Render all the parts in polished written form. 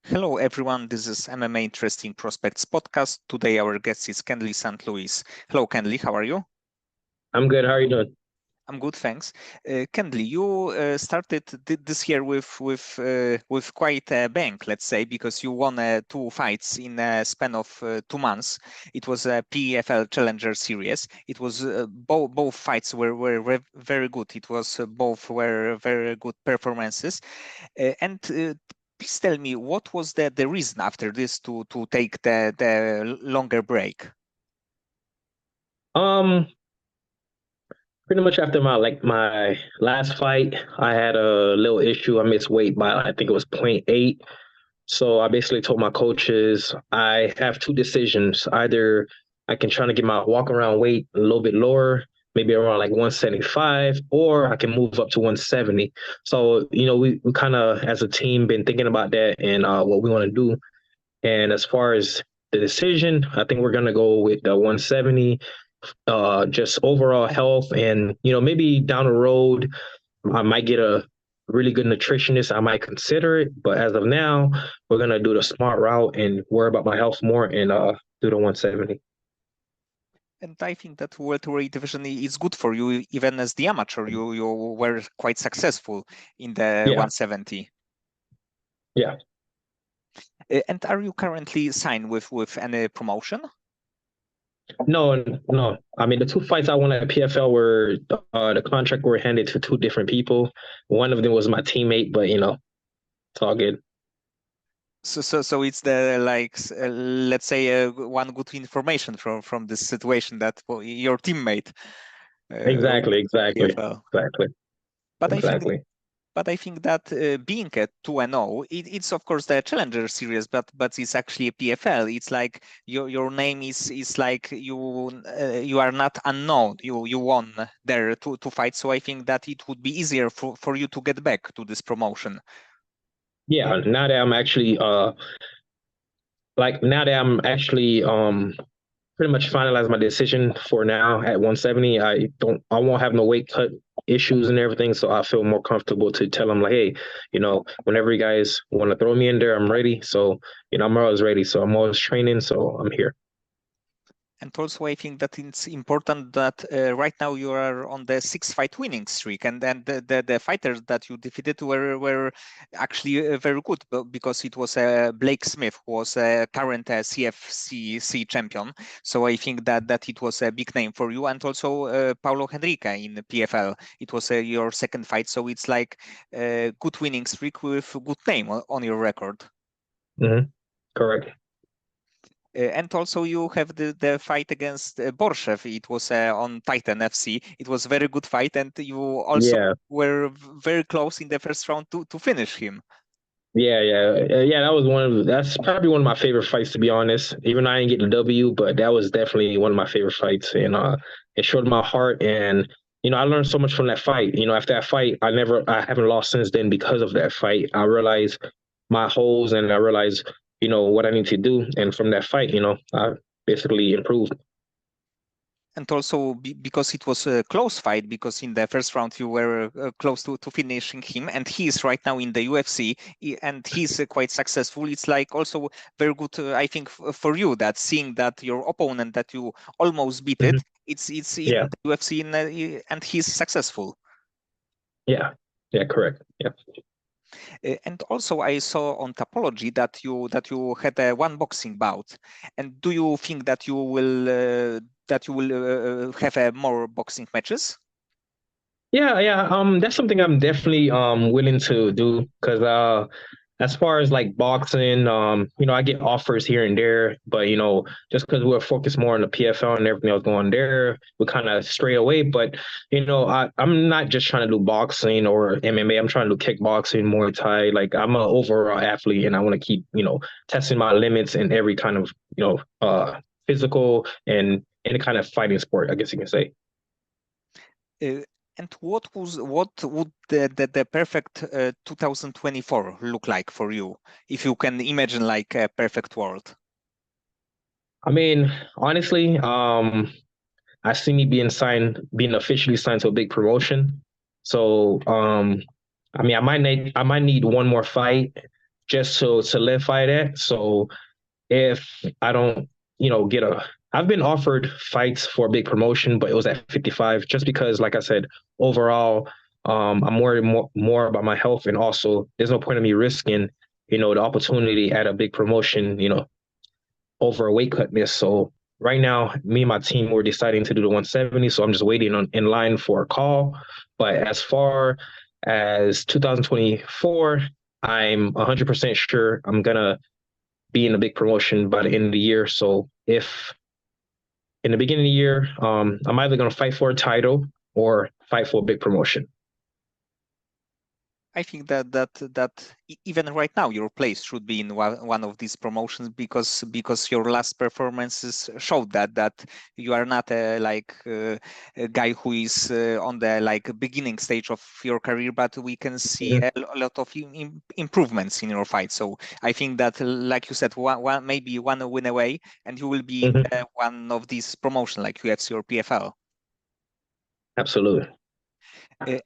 Hello, everyone. This is MMA Interesting Prospects podcast. Today, our guest is Kendly St. Hello, Kendly. How are you? I'm good. How are you doing? I'm good, thanks. Kendly, you started this year with quite a bang, let's say, because you won two fights in a span of 2 months. It was a PFL Challenger Series. It was both fights were very good. It was both were very good performances. And please tell me, what was the reason after this to take the longer break? Um, Pretty much after my last fight, I had a little issue. I missed weight by I think it was point 0.8. So I basically told my coaches I have two decisions. Either I can try to get my walk around weight a little bit lower, maybe around like 175, or I can move up to 170. So, we kind of as a team been thinking about that and what we want to do. And as far as the decision, I think we're gonna go with the 170. Just overall health, and maybe down the road, I might get a really good nutritionist. I might consider it, but as of now, we're gonna do the smart route and worry about my health more and do the 170. And I think that welterweight division is good for you, even as the amateur. You were quite successful in the Yeah, 170. yeah. And are you currently signed with any promotion? No, no. I mean, the two fights I won at PFL were the contract were handed to two different people. One of them was my teammate, but it's all good. So it's the let's say one good information from this situation that your teammate Exactly, won exactly, PFL. exactly, But I think exactly. But I think that being a 2-0, it's of course the Challenger Series, but it's actually a PFL. It's like your name is like you are not unknown. You won there two fights, so I think that it would be easier for you to get back to this promotion. Yeah, now that I'm actually pretty much finalized my decision for now at 170. I won't have no weight cut issues and everything, so I feel more comfortable to tell them like, hey, whenever you guys want to throw me in there, I'm ready. So I'm always ready. So I'm always training. So I'm here. And also, I think that it's important that right now you are on the 6 fight winning streak, and then the fighters that you defeated were actually very good, because it was Blake Smith, who was a current CFFC champion. So I think that it was a big name for you, and also Paulo Henrique in the PFL. It was your second fight, so it's like a good winning streak with a good name on your record. Mm-hmm. Correct. And also you have the fight against Borshev. It was on Titan FC. It was very good fight, and you also Yeah. were very close in the first round to finish him. Yeah. That's probably one of my favorite fights, to be honest. Even though I didn't get the W, but that was definitely one of my favorite fights, and it showed my heart. And I learned so much from that fight. After that fight, I haven't lost since then because of that fight. I realized my holes, and I realized what I need to do. And from that fight, I basically improved. And also because it was a close fight, because in the first round you were close to finishing him, and he is right now in the UFC, and he's quite successful. It's like also very good, I think, for you, that seeing that your opponent that you almost beat Mhm. it's in Yeah, the UFC, and he's successful. yeah, yeah. Correct. Yeah. And also, I saw on Tapology that you had a one boxing bout. And do you think that you will have more boxing matches? Yeah, yeah. That's something I'm definitely willing to do because as far as like boxing, I get offers here and there, but just because we're focused more on the PFL and everything else going there, we kind of stray away. But I'm not just trying to do boxing or MMA. I'm trying to do kickboxing, Muay Thai. Like I'm an overall athlete, and I want to keep testing my limits in every kind of physical and any kind of fighting sport, I guess you can say. Uh, and what would the perfect 2024 look like for you, if you can imagine like a perfect world? I mean, honestly, I see me being officially signed to a big promotion. So, I mean, I might need one more fight just to solidify that. So if I don't, get I've been offered fights for a big promotion, but it was at 55, just because, like I said, overall, I'm worried more about my health, and also there's no point of me risking, the opportunity at a big promotion, over a weight cut miss. So right now, me and my team were deciding to do the 170. So I'm just waiting in line for a call. But as far as 2024, I'm 100% sure I'm gonna be in a big promotion by the end of the year. So if in the beginning of the year, I'm either gonna fight for a title or fight for a big promotion. I think that even right now your place should be in one of these promotions, because your last performances showed that you are not a guy who is on the like beginning stage of your career, but we can see Mhm. a lot of improvements in your fight. So I think that, like you said, maybe one win away, and you will be in Mhm. one of these promotions like UFC or PFL. Absolutely.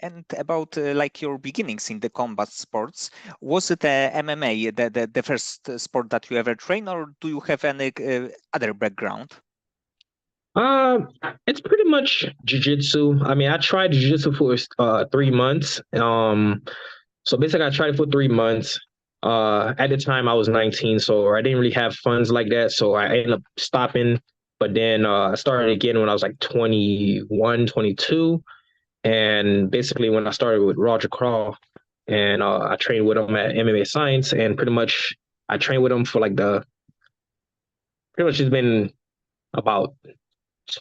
And about like your beginnings in the combat sports, was it MMA the first sport that you ever trained, or do you have any other background? Um, it's pretty much jujitsu. I mean, I tried jujitsu for 3 months. So basically, I tried it for 3 months. At the time, I was 19, so I didn't really have funds like that. So I ended up stopping. But then I started again when I was like 21, 22. And basically, when I started with Roger Crawl, and I trained with him at MMA Science, and pretty much I trained with him for like pretty much it's been about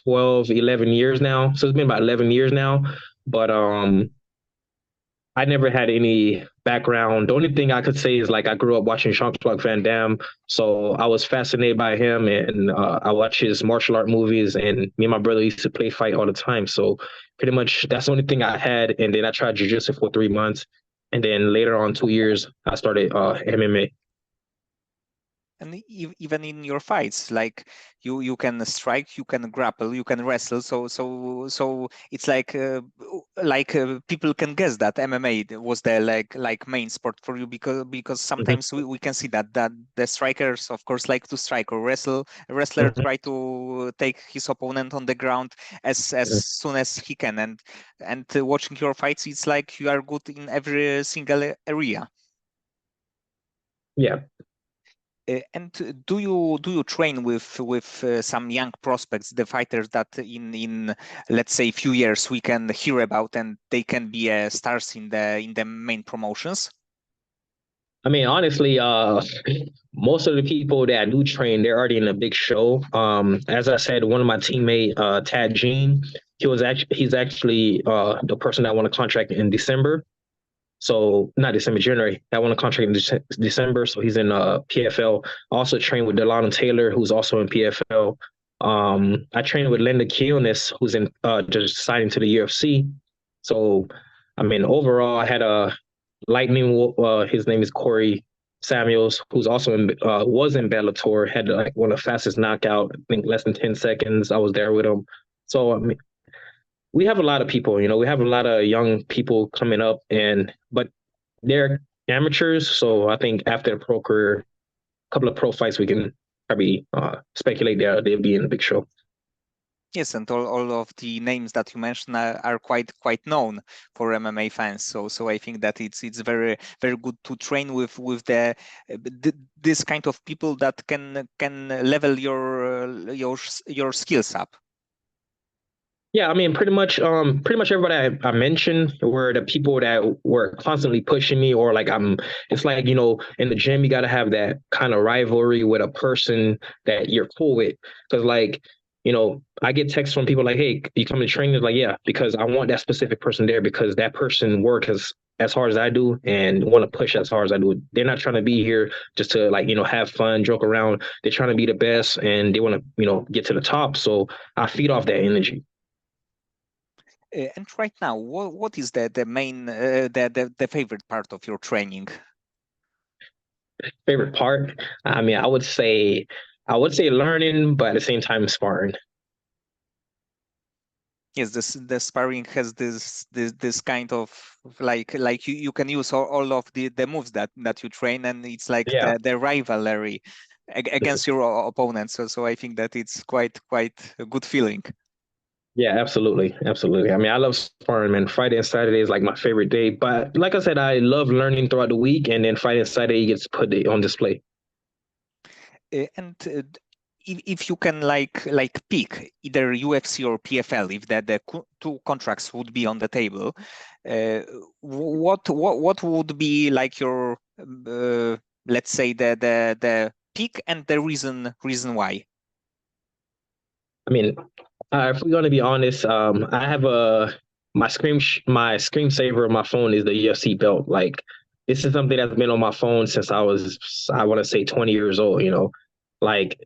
12, 11 years now. So it's been about 11 years now. But I never had any background. The only thing I could say is like I grew up watching Jean-Claude Van Damme, so I was fascinated by him, and I watch his martial art movies. And me and my brother used to play fight all the time. So pretty much that's the only thing I had. And then I tried jiu-jitsu for 3 months, and then later on 2 years I started MMA. And even in your fights, like you can strike, you can grapple, you can wrestle. So it's like people can guess that MMA was the like main sport for you, because Mhm. sometimes we can see that the strikers, of course, like to strike or wrestle. A wrestler Mhm. try to take his opponent on the ground as Mhm. soon as he can. And watching your fights, it's like you are good in every single area. Yeah. And do you train with some young prospects, the fighters that in let's say few years we can hear about, and they can be stars in the main promotions? I mean, honestly, most of the people that I do train, they're already in a big show. As I said, one of my teammate, Tad Jean, he's actually the person that won a contract in December. So not December, January. I won a contract in December. So he's in PFL. Also trained with Delano Taylor, who's also in PFL. I trained with Linda Kionis, who's in just signing to the UFC. So I mean, overall, I had a Lightning. His name is Corey Samuels, who's also was in Bellator. Had like one of the fastest knockout. I think less than 10 seconds. I was there with him. So I mean, we have a lot of people. We have a lot of young people coming up, but they're amateurs. So I think after the pro career, a couple of pro fights, we can probably speculate they'll be in the big show. Yes, and all of the names that you mentioned are quite known for MMA fans. So I think that it's very good to train with this kind of people that can level your skills up. Yeah, I mean, pretty much everybody I mentioned were the people that were constantly pushing me, or like it's like, in the gym, you got to have that kind of rivalry with a person that you're cool with. Cause like, I get texts from people like, hey, you come to training? Like, yeah, because I want that specific person there, because that person works as hard as I do and want to push as hard as I do. They're not trying to be here just to like, have fun, joke around. They're trying to be the best, and they want to, get to the top. So I feed off that energy. And right now, what is the main the favorite part of your training? Favorite part? I mean, I would say learning, but at the same time sparring. Yes, the sparring has this kind of like you can use all of the moves that you train, and it's like Yeah. the rivalry against your opponent. So I think that it's quite a good feeling. Yeah, absolutely. Absolutely. I mean, I love sparring, man. Friday and Saturday is like my favorite day. But like I said, I love learning throughout the week, and then Friday and Saturday gets put on display. And if you can like pick either UFC or PFL, if the two contracts would be on the table, uh, what would be like your let's say the pick and the reason why? I mean, if we're gonna be honest, I have my screensaver on my phone is the UFC belt. Like this is something that's been on my phone since I want to say 20 years old. Like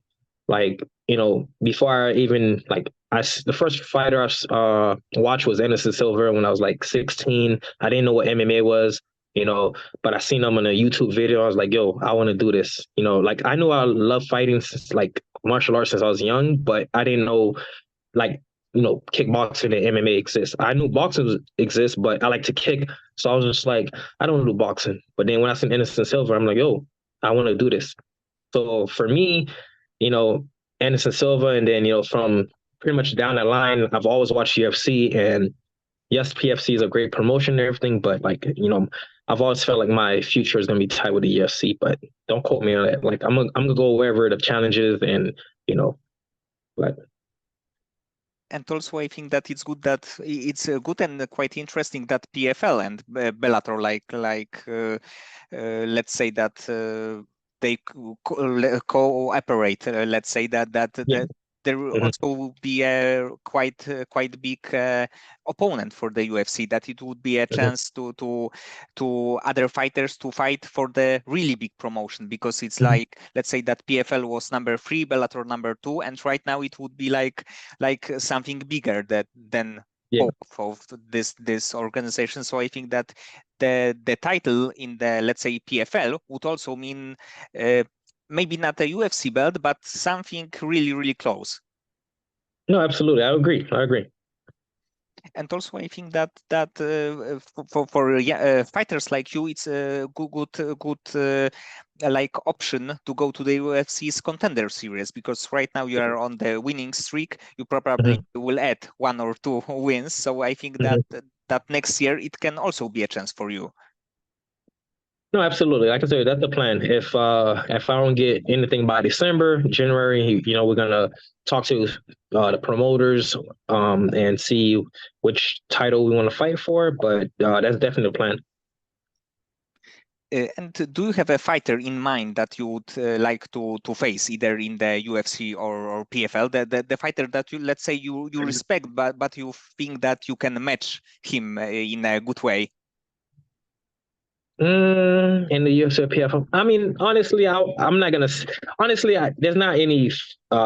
before I even the first fighter I watched was Anderson Silva when I was like 16. I didn't know what MMA was. But I seen him on a YouTube video. I was like, yo, I want to do this. Like I knew I love fighting since like martial arts since I was young, but I didn't know like kickboxing and MMA exists. I knew boxing exists, but I like to kick, so I was just like, I don't do boxing. But then when I seen Anderson Silva, I'm like, yo, I want to do this. So for me, you know, Anderson Silva, and then from pretty much down that line, I've always watched UFC, and yes, PFC is a great promotion and everything, but I've always felt like my future is gonna be tied with the UFC. But don't quote me on that. Like I'm gonna go wherever the challenge is, and like And also, I think that it's good that it's good and quite interesting that PFL and Bellator, let's say that they cooperate. Let's say yeah. that there will Mhm. also be a quite big opponent for the UFC. That it would be a Mhm. chance to other fighters to fight for the really big promotion, because it's Mhm. like, let's say that PFL was number 3, Bellator number 2, and right now it would be like something bigger than Yeah. both of this organization. So I think that the title in the, let's say, PFL would also mean uh, maybe not a UFC belt, but something really close. No, absolutely. I agree. And also, I think that for fighters like you, it's a good like option to go to the UFC's Contender Series, because right now you are on the winning streak. You probably Mhm. will add 1 or 2 wins. So I think that Mhm. that next year it can also be a chance for you. No, absolutely. Like I said, that's the plan. If I don't get anything by December, January, we're gonna talk to the promoters and see which title we want to fight for. But that's definitely the plan. And do you have a fighter in mind that you would like to face, either in the UFC or PFL? The fighter that you, let's say, you respect, but you think that you can match him in a good way. In the UFC PFL, I mean, honestly, I'm not gonna. Honestly, there's not any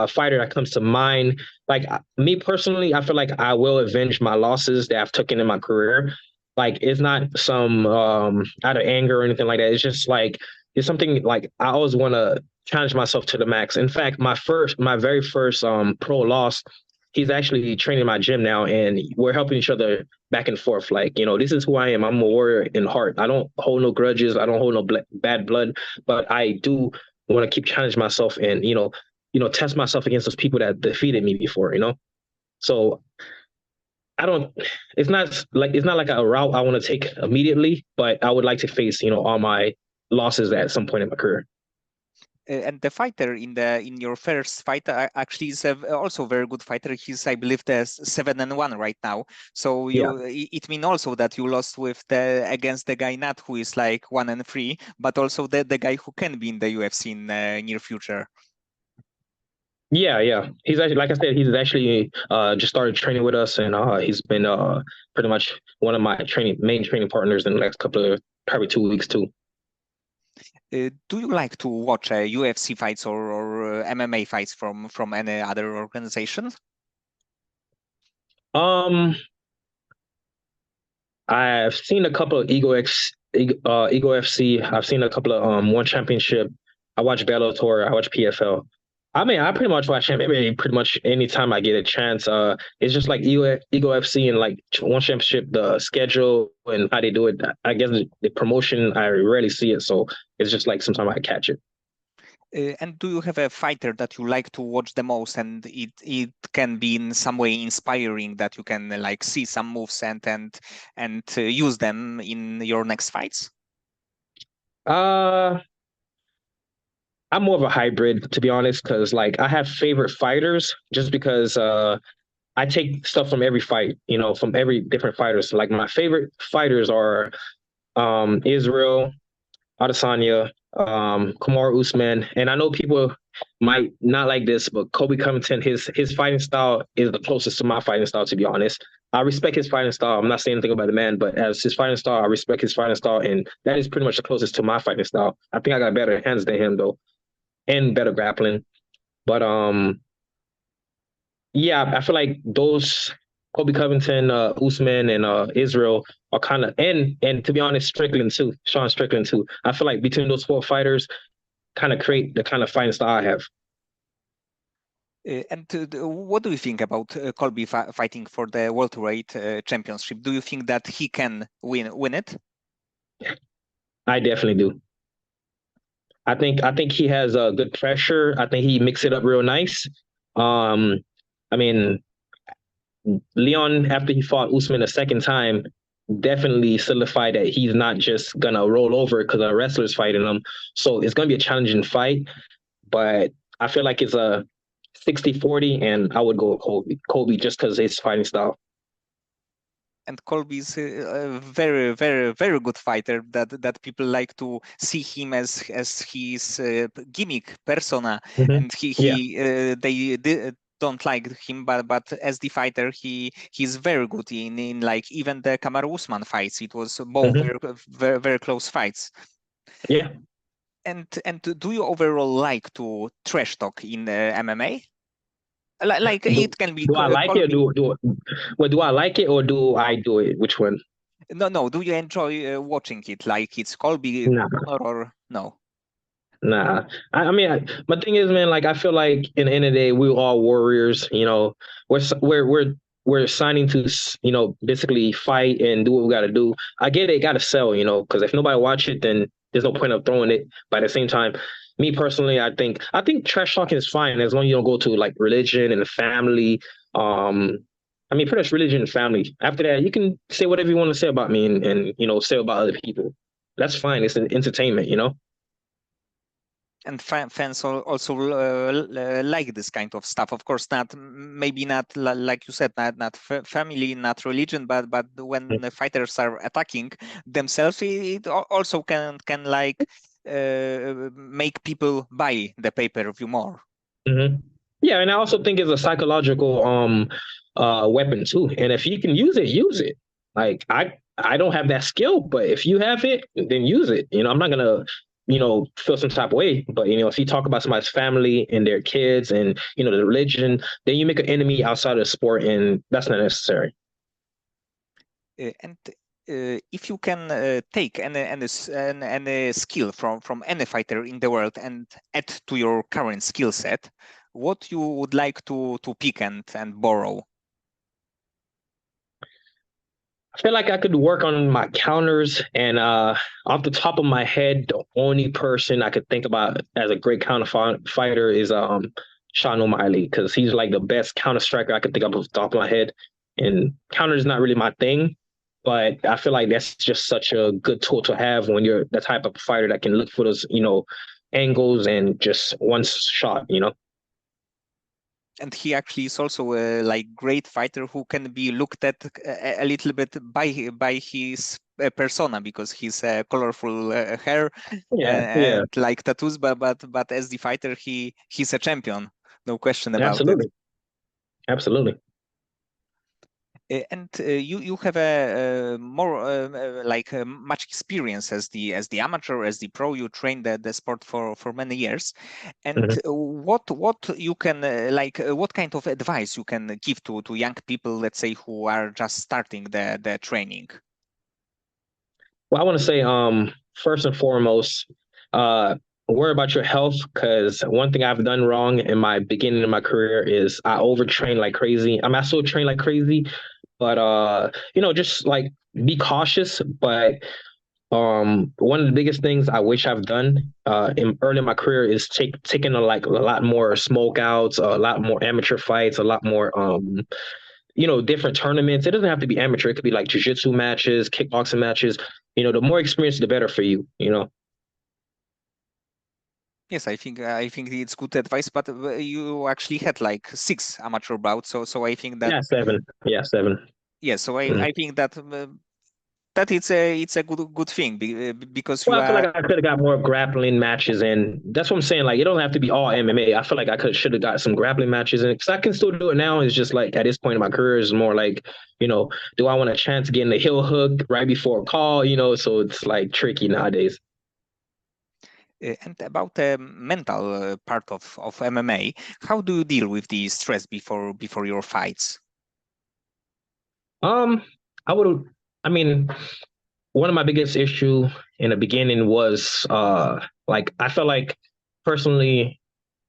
fighter that comes to mind. Like me personally, I feel like I will avenge my losses that I've taken in my career. Like it's not some out of anger or anything like that. It's just like it's something like I always want to challenge myself to the max. In fact, my very first pro loss, he's actually training my gym now, and we're helping each other back and forth. Like, this is who I am. I'm a warrior in heart. I don't hold no grudges. I don't hold no bad blood, but I do want to keep challenging myself and, test myself against those people that defeated me before. So I don't, it's not like a route I want to take immediately, but I would like to face, all my losses at some point in my career. And the fighter in your first fight actually is also a very good fighter. He's, I believe, the 7-1 right now. So Yeah. it means also that you lost with the against the guy not who is like 1-3, but also the guy who can be in the UFC in near future. Yeah, yeah. He's actually, like I said, he's actually just started training with us, and he's been pretty much one of my main training partners in the next couple of probably 2 weeks too. Do you like to watch UFC fights or MMA fights from any other organization? Um, I've seen a couple of Ego FC. I've seen a couple of One Championship. I watch Bellator. I watch PFL. I mean, I pretty much watch MMA pretty much anytime I get a chance. It's just like Ego FC and like One Championship, the schedule and how they do it. I guess the promotion, I rarely see it, so it's just like sometimes I catch it. And do you have a fighter that you like to watch the most, and it can be in some way inspiring that you can like see some moves and use them in your next fights? Uh, I'm more of a hybrid, to be honest, because like I have favorite fighters just because I take stuff from every fight, from every different fighters. Like my favorite fighters are Israel, Adesanya, Kamaru Usman, and I know people might not like this, but Kobe Covington, his fighting style is the closest to my fighting style. To be honest, I respect his fighting style. I'm not saying anything about the man, but as his fighting style, I respect his fighting style, and that is pretty much the closest to my fighting style. I think I got better hands than him though, and better grappling. But yeah, I feel like those Kobe Covington, Usman, and Israel are kind of and to be honest, Strickland too, Sean Strickland too. I feel like between those four fighters, kind of create the kind of fighting style I have. And what do you think about Colby fighting for the welterweight championship? Do you think that he can win it? I definitely do. I think he has a good pressure. I think he mixed it up real nice. Um, I mean, Leon after he fought Usman a second time definitely solidified that he's not just gonna roll over because a wrestler's fighting him. So it's gonna be a challenging fight, but I feel like it's a 60-40, and I would go with Kobe just because his fighting style. And Colby is a very, very, very good fighter. That people like to see him as his gimmick persona, Mm-hmm. and Yeah. they don't like him, but as the fighter, he's very good in like even the Kamaru Usman fights. It was both Mm-hmm. very, very close fights. Yeah. And do you overall like to trash talk in MMA? Like Do it can be do I like it or Colby. do I like it or do I do it? Which one? No. Do you enjoy watching it? Like it's Colby, Nah. Connor, or no? Nah, my thing is, man, like I feel like in the end of the day, we're all warriors. We're s- we're signing to, basically fight and do what we got to do. I get it, got to sell, because if nobody watch it, then there's no point of throwing it. But at the same time, me personally, I think trash talking is fine as long as you don't go to like religion and the family. Pretty much religion and family. After that, you can say whatever you want to say about me and say about other people. That's fine. It's an entertainment. And fans also like this kind of stuff. Of course, not maybe not like you said, not family, not religion, but when the fighters are attacking themselves, it also can like make people buy the pay-per-view more. Mm-hmm. Yeah, and I also think it's a psychological weapon too. And if you can use it. Like I don't have that skill, but if you have it, then use it. I'm not gonna, feel some type of way. But if you talk about somebody's family and their kids and the religion, then you make an enemy outside of the sport, and that's not necessary. And if you can take any skill from any fighter in the world and add to your current skill set, what you would like to pick and borrow? I feel like I could work on my counters, and off the top of my head, the only person I could think about as a great fighter is Sean O'Malley, because he's like the best counter striker I could think of off the top of my head. And counter is not really my thing, but I feel like that's just such a good tool to have when you're the type of fighter that can look for those angles and just one shot. And he actually is also a like great fighter who can be looked at a little bit by his persona, because he's colorful hair Yeah, yeah, and like tattoos, but as the fighter he's a champion, no question about it. absolutely, absolutely. And you have a more like much experience as the amateur, as the pro. You trained the sport for many years, and Mhm. what you can like what kind of advice you can give to young people, let's say, who are just starting the training? Well, I want to say, first and foremost, worry about your health because one thing I've done wrong in my beginning of my career is I overtrain like crazy. I still train like crazy, but just like be cautious. But one of the biggest things I wish I've done in early in my career is taking a lot more smoke outs, a lot more amateur fights, a lot more different tournaments. It doesn't have to be amateur. It could be like jiu-jitsu matches, kickboxing matches. The more experience, the better for you. Yes, I think it's good advice, but you actually had like 6 amateur bouts, so I think that Yeah, seven. Yeah, seven. yeah, so I, Mm. I think that it's a good thing because you Well, I feel are like I could have got more grappling matches, and that's what I'm saying. Like, it don't have to be all MMA. I feel like I should have got some grappling matches in because I can still do it now. It's just like at this point in my career, it's more like, do I want a chance getting the heel hook right before a call? So it's like tricky nowadays. and about the mental part of MMA, how do you deal with the stress before your fights? Um, I would. I mean, one of my biggest issue in the beginning was like I felt like personally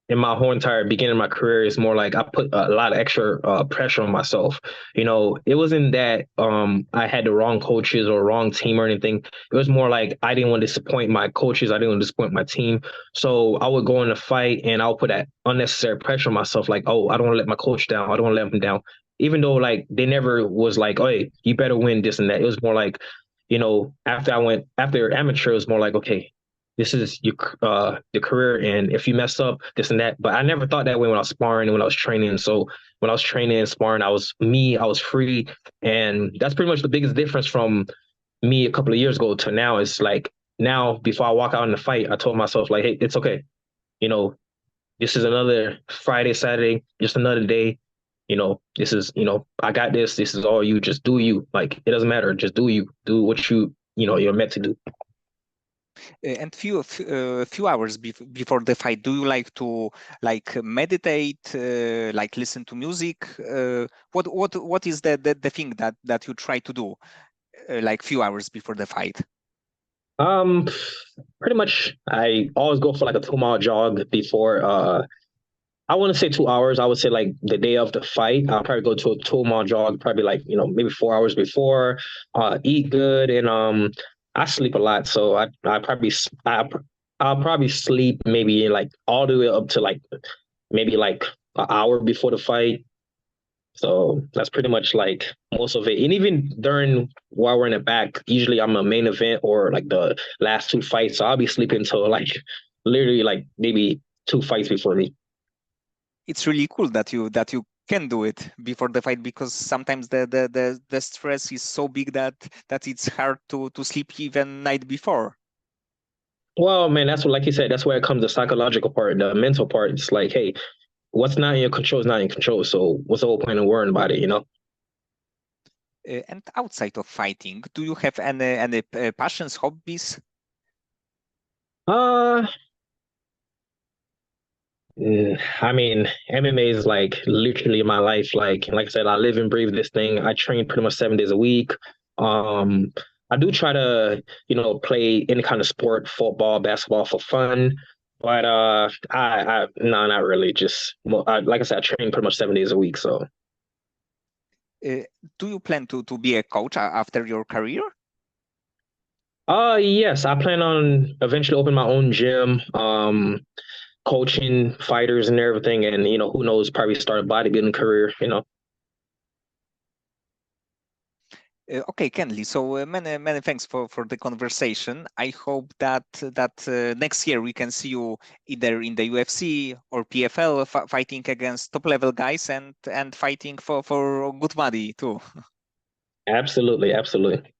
in my whole entire beginning of my career is more like I put a lot of extra pressure on myself. It wasn't that I had the wrong coaches or wrong team or anything. It was more like I didn't want to disappoint my coaches. I didn't want to disappoint my team. So I would go in a fight and I'll put that unnecessary pressure on myself. Like, oh, I don't want to let my coach down. I don't want to let him down. Even though like they never was like, oh, hey, you better win this and that. It was more like, after amateur, it was more like, okay, this is your career, and if you mess up this and that. But I never thought that way when I was sparring and when I was training. So when I was training and sparring, I was me, I was free, and that's pretty much the biggest difference from me a couple of years ago to now. Is like now before I walk out in the fight, I told myself like, hey, it's okay. you know this is another Friday, Saturday, just another day. This is, I got this. This is all you. Just do you. Like, it doesn't matter. Just do you. Do what you're meant to do. And few hours before the fight, do you like to like meditate, like listen to music? What is the thing that you try to do like few hours before the fight? Um, Pretty much, I always go for like a 2 mile jog before. I wouldn't say 2 hours. I would say like the day of the fight. I'll probably go to a 2 mile jog, probably like maybe 4 hours before. Eat good, and I sleep a lot, so I'll probably sleep maybe like all the way up to like maybe like an hour before the fight. So that's pretty much like most of it. And even during while we're in the back, usually I'm a main event or like the last two fights. So I'll be sleeping until like literally like maybe two fights before me. It's really cool that you can do it before the fight because sometimes the stress is so big that it's hard to sleep even night before. Well, man, that's what, like you said, that's where it comes the psychological part, the mental part. It's like, hey, what's not in your control is not in control. So what's the whole point of worrying about it? And outside of fighting, do you have any passions, hobbies? Uh, I mean, MMA is like literally my life. Like I said, I live and breathe this thing. I train pretty much 7 days a week. Um, I do try to, play any kind of sport, football, basketball for fun. But I no, not really. Just like I said, I train pretty much 7 days a week. So Uh, do you plan to be a coach after your career? yes, I plan on eventually opening my own gym, coaching fighters and everything, and who knows, probably start a bodybuilding career. Okay, Kenley. So many thanks for the conversation. I hope that next year we can see you either in the UFC or PFL fighting against top level guys and fighting for good money too. Absolutely, absolutely.